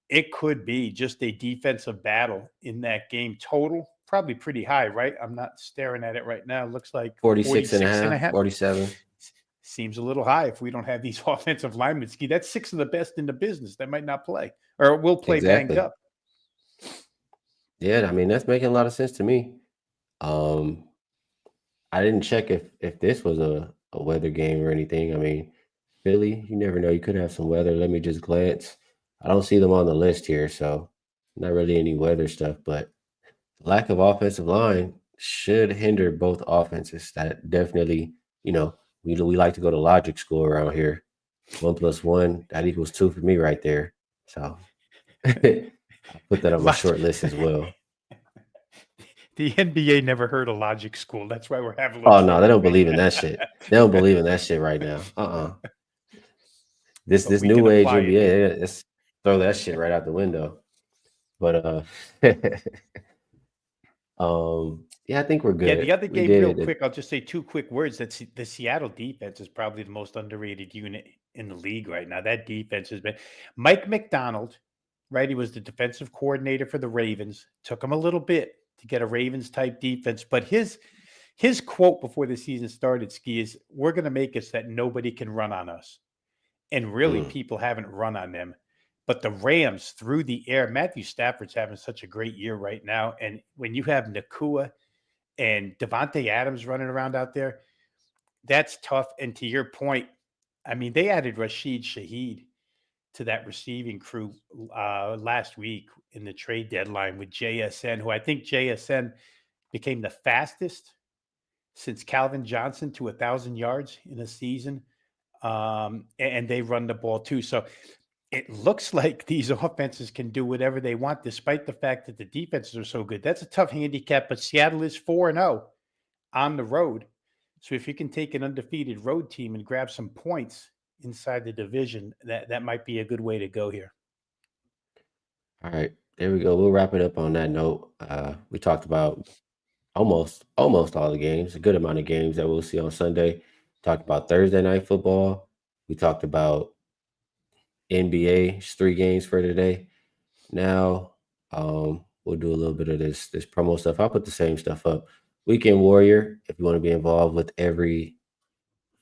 it could be just a defensive battle in that game. Total, probably pretty high, right? I'm not staring at it right now. It looks like 46 and a 46 and a half, half. 47. Seems a little high if we don't have these offensive linemen. Ski, that's six of the best in the business that might not play or will play banged Exactly. up. Yeah, I mean, that's making a lot of sense to me. Um, I didn't check if this was a weather game or anything. I mean, Philly, you never know. You could have some weather. Let me just glance. I don't see them on the list here, so not really any weather stuff, but lack of offensive line should hinder both offenses. That definitely, we like to go to logic school around here. 1+1, that equals 2 for me right there. So I'll put that on my short list as well. The NBA never heard of logic school. That's why we're having a little Oh no, they trouble don't with believe in it. that shit. They don't believe in that shit right now. This But this we can new age apply it. NBA, let's throw that shit right out the window. But yeah, I think we're Yeah, good. the other We game, real did it. quick, I'll just say two quick words. That's the Seattle defense is probably the most underrated unit in the league right now. That defense has been Mike McDonald, right? He was the defensive coordinator for the Ravens. Took him a little bit to get a Ravens type defense. But his quote before the season started, Skee, is we're going to make it so that nobody can run on us. And really, Mm. people haven't run on them. But the Rams through the air, Matthew Stafford's having such a great year right now. And when you have Nakua and Devontae Adams running around out there, that's tough. And to your point, I mean, they added Rashid Shaheed to that receiving crew last week in the trade deadline with JSN, who I think JSN became the fastest since Calvin Johnson to 1,000 yards in a season. And they run the ball too. So it looks like these offenses can do whatever they want, despite the fact that the defenses are so good. That's a tough handicap, but Seattle is 4-0 on the road. So if you can take an undefeated road team and grab some points inside the division, that might be a good way to go here. All right, there we go. We'll wrap it up on that note. We talked about almost all the games, a good amount of games that we'll see on Sunday. Talked about Thursday night football. We talked about NBA, it's 3 games for today. Now, we'll do a little bit of this promo stuff. I'll put the same stuff up. Weekend Warrior, if you want to be involved with every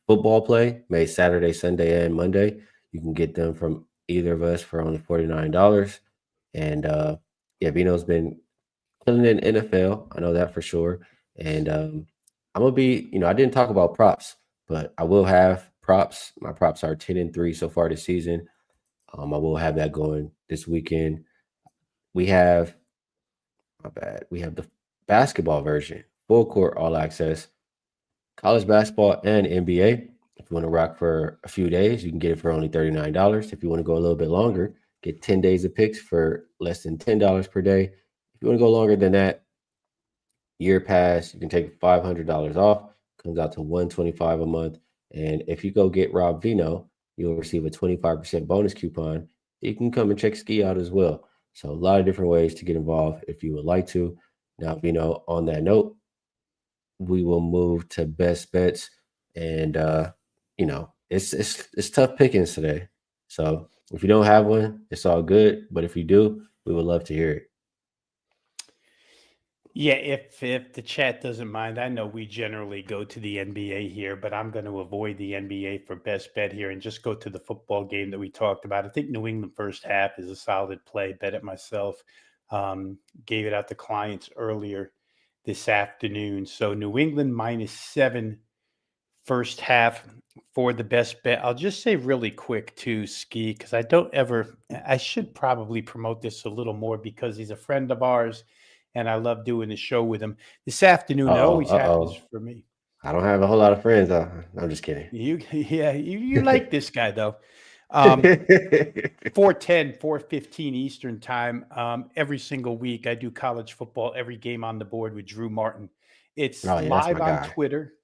football play made Saturday, Sunday, and Monday, you can get them from either of us for only $49. And yeah, Vino's been killing it in NFL. I know that for sure. And I'm gonna be, I didn't talk about props, but I will have props. My props are 10-3 so far this season. I will have that going this weekend. We have, my bad. We have the basketball version, full court, all access, college basketball and NBA. If you want to rock for a few days, you can get it for only $39. If you want to go a little bit longer, get 10 days of picks for less than $10 per day. If you want to go longer than that, year pass, you can take $500 off. Comes out to $125 a month. And if you go get Rob Veno, you'll receive a 25% bonus coupon. You can come and check Skee out as well. So a lot of different ways to get involved if you would like to. Now, Veno, on that note, we will move to best bets. And it's tough pickings today. So if you don't have one, it's all good. But if you do, we would love to hear it. Yeah, if the chat doesn't mind, I know we generally go to the NBA here, but I'm going to avoid the NBA for best bet here and just go to the football game that we talked about. I think New England first half is a solid play. Bet it myself. Gave it out to clients earlier this afternoon. So New England -7 first half for the best bet. I'll just say really quick too, Skee, because I should probably promote this a little more because he's a friend of ours and I love doing the show with him. This afternoon, it always happens for me. I don't have a whole lot of friends. I'm just kidding. You like this guy though. 4:10, 4:15 Eastern time. Every single week, I do college football, every game on the board with Drew Martin. It's Oh, yeah, that's my live on guy. Twitter.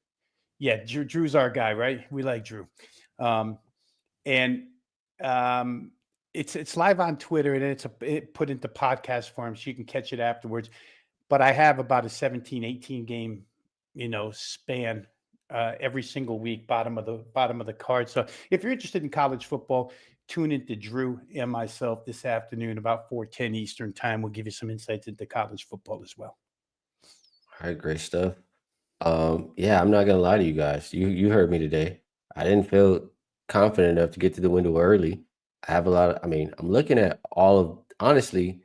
Yeah, Drew's our guy, right? We like Drew. And it's live on Twitter, and it's put into podcast form, so you can catch it afterwards. But I have about a 17, 18 game, span every single week, bottom of the card. So if you're interested in college football, tune into Drew and myself this afternoon about 4:10 Eastern time. We'll give you some insights into college football as well. All right, great stuff. Yeah, I'm not gonna lie to you guys. You heard me today. I didn't feel confident enough to get to the window early. I have a lot of, I'm looking at honestly,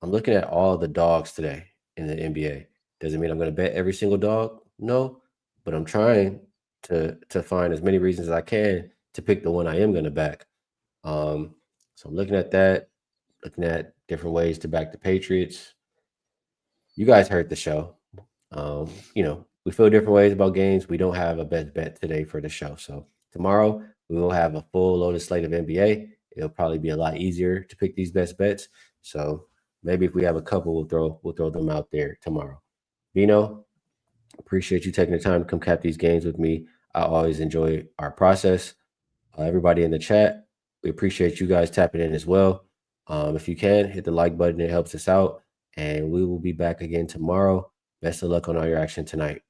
I'm looking at all the dogs today in the NBA. Doesn't mean I'm gonna bet every single dog, no, but I'm trying to find as many reasons as I can to pick the one I am gonna back. So I'm looking at that, looking at different ways to back the Patriots. You guys heard the show. We feel different ways about games. We don't have a best bet today for the show. So tomorrow we will have a full loaded slate of NBA. It'll probably be a lot easier to pick these best bets. So maybe if we have a couple, we'll throw them out there tomorrow. Vino, appreciate you taking the time to come cap these games with me. I always enjoy our process. Everybody in the chat, we appreciate you guys tapping in as well. If you can, hit the like button. It helps us out. And we will be back again tomorrow. Best of luck on all your action tonight.